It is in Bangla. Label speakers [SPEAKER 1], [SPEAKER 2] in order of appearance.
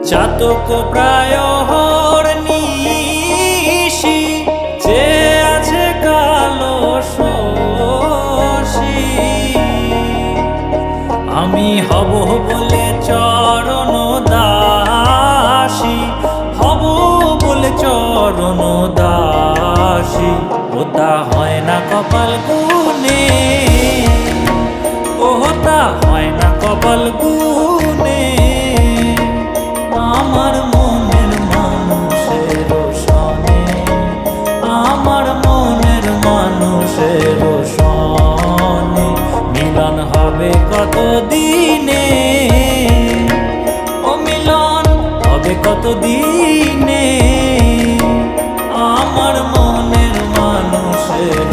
[SPEAKER 1] চাতক প্রায় হরনিশি যে আছে কালো শশী। আমি হব বলে চরণ দাসী, হব বলে চরণ দাসী। ওটা হয় না কপাল গুনে, ওটা হয় না কপাল গুনে। আমার মনের মানুষের সনে, আমার মনের মানুষের সনে মিলন হবে কত দিনে, ও মিলন হবে কত দিনে। আমার মনের মানুষের